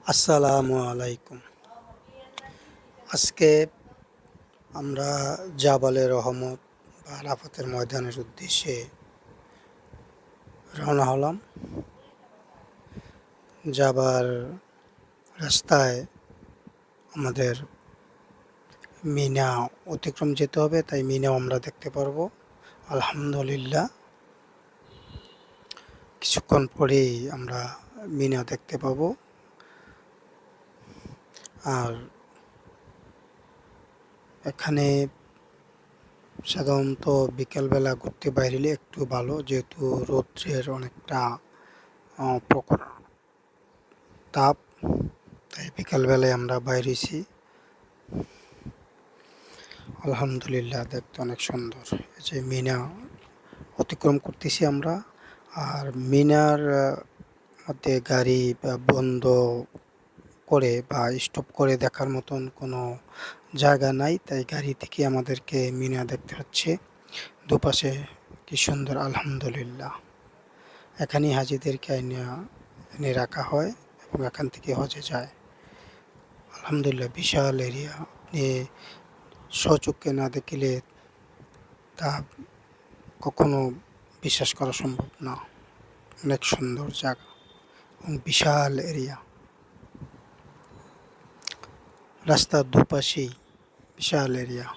আসসালামু আলাইকুম। আজকে আমরা জাবালে রহমত বা আরাফাতের ময়দানের উদ্দেশ্যে রওনা হলাম। যাবার রাস্তায় আমাদের মিনা অতিক্রম যেতে হবে, তাই মিনাও আমরা দেখতে পারবো। আলহামদুলিল্লাহ, কিছুক্ষণ পরেই আমরা মিনা দেখতে পাবো। আর এখানে সাধারণত বিকেলবেলা ঘুরতে বাইরে একটু ভালো, যেহেতু রৌদ্রের অনেকটা প্রখর তাপ, তাই বিকালবেলায় আমরা বাইরেছি। আলহামদুলিল্লাহ, দেখতে অনেক সুন্দর। এই যে মিনা অতিক্রম করতেছি আমরা। আর মিনার মধ্যে গাড়ি বন্ধ করে বা স্টপ করে দেখার মতন কোনো জায়গা নাই, তাই গাড়ি থেকে আমাদেরকে মিনা দেখতে হচ্ছে। দুপাশে কি সুন্দর! আলহামদুলিল্লাহ, এখানেই হাজিদেরকে এনে রাখা হয় এবং এখান থেকে হজে যায়। আলহামদুলিল্লাহ, বিশাল এরিয়া। আপনি স্বচক্ষে না দেখলে তা কখনো বিশ্বাস করা সম্ভব না। অনেক সুন্দর জায়গা এবং বিশাল এরিয়া। রাস্তার দুপাশেই বিশাল এরিয়া।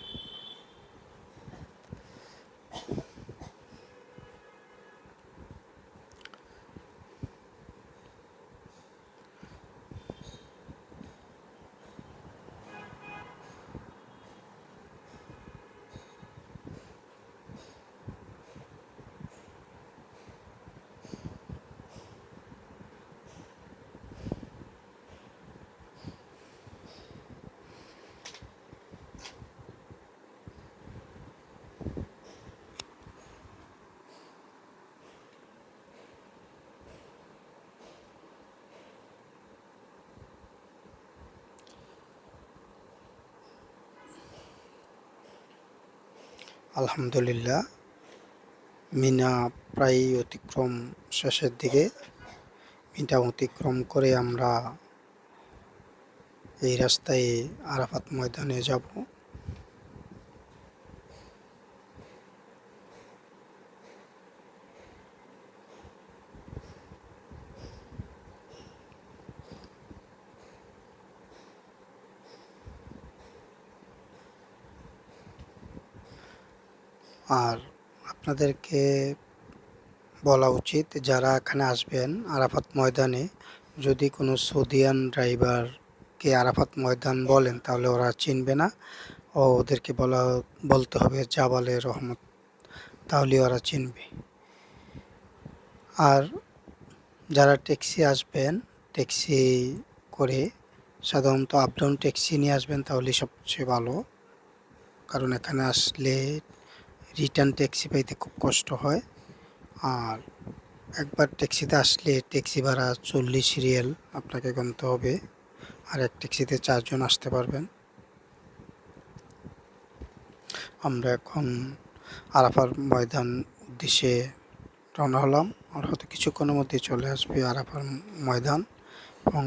আলহামদুলিল্লাহ, মিনা প্রায় অতিক্রম শেষের দিকে। মিনা অতিক্রম করে আমরা এই রাস্তায় আরাফাত ময়দানে যাব। আর আপনাদেরকে বলা উচিত, যারা এখানে আসবেন আরাফাত ময়দানে, যদি কোনো সৌদিয়ান ড্রাইভারকে আরাফাত ময়দান বলেন তাহলে ওরা চিনবে না। ওদেরকে বলতে হবে জাবালে রহমত, তাহলে ওরা চিনবে। আর যারা ট্যাক্সি আসবেন, ট্যাক্সি করে সাধারণত আপ ডাউন ট্যাক্সি নিয়ে আসবেন, তাহলে সবচেয়ে ভালো। কারণ এখানে আসলে রিটার্ন ট্যাক্সি পাইতে খুব কষ্ট হয়। আর একবার ট্যাক্সিতে আসলে ট্যাক্সি ভাড়া 40 রিয়াল আপনাকে গুনতে হবে। আর এক ট্যাক্সিতে 4 জন আসতে পারবেন। আমরা এখন আরাফার ময়দান উদ্দেশ্যে রওনা হলাম। আর হয়তো কিছুক্ষণের মধ্যে চলে আসবে আরাফার ময়দান। এবং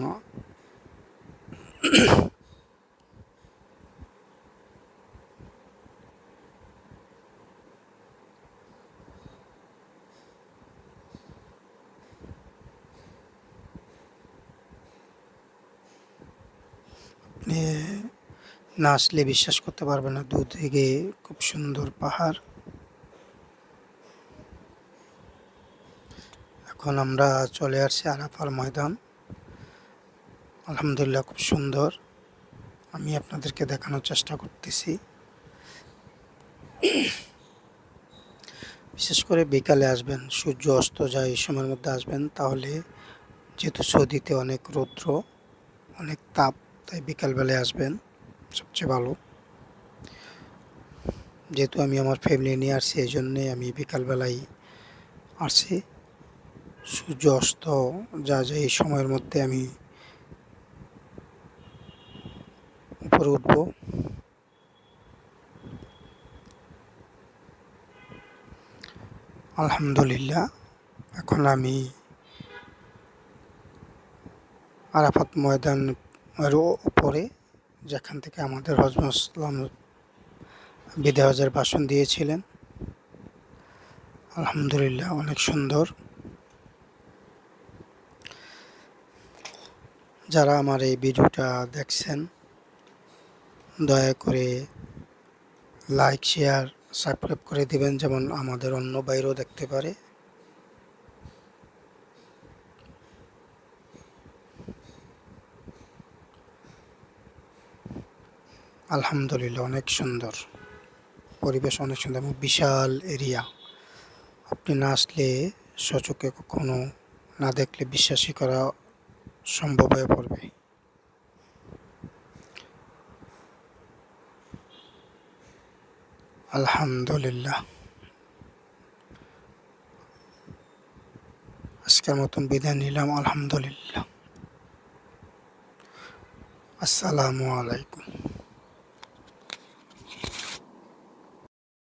আপনি না আসলে বিশ্বাস করতে পারবেন না, দুদিকে খুব সুন্দর পাহাড়। এখন আমরা চলে আসছি আরাফার ময়দান। আলহামদুলিল্লাহ, খুব সুন্দর। আমি আপনাদেরকে দেখানোর চেষ্টা করতেছি। বিশেষ করে বিকালে আসবেন, সূর্য অস্ত যায় এই সময়ের মধ্যে আসবেন, তাহলে যেহেতু সৌদিতে অনেক রৌদ্র, অনেক তাপ, তাই বিকালবেলায় আসবেন সবচেয়ে ভালো। যেহেতু আমি আমার ফ্যামিলি নিয়ে আসছি, এই জন্যে আমি বিকালবেলায় আসছি। সূর্য অস্ত যা যায় এই সময়ের মধ্যে আমি উপরে উঠব। আলহামদুলিল্লাহ, এখন আমি আরাফাত ময়দানের উপরে, যেখান থেকে আমাদের হজরত ইসলাম বিদায় হজের ভাষণ দিয়েছিলেন। আলহামদুলিল্লাহ, অনেক সুন্দর। যারা আমার এই ভিডিওটা দেখছেন, দয়া করে লাইক, শেয়ার, সাবস্ক্রাইব করে দিবেন, যেমন আমাদের অন্য বাইরেও দেখতে পারে। আলহামদুলিল্লাহ, অনেক সুন্দর পরিবেশ, অনেক সুন্দর এবং বিশাল এরিয়া। আপনি না আসলে, স্বচক্ষে কখনো না দেখলে বিশ্বাসই করা সম্ভব হয়ে পড়বে। আলহামদুলিল্লাহ, আজকের মতন বিদায় নিলাম। আলহামদুলিল্লাহ। আসসালামু আলাইকুম।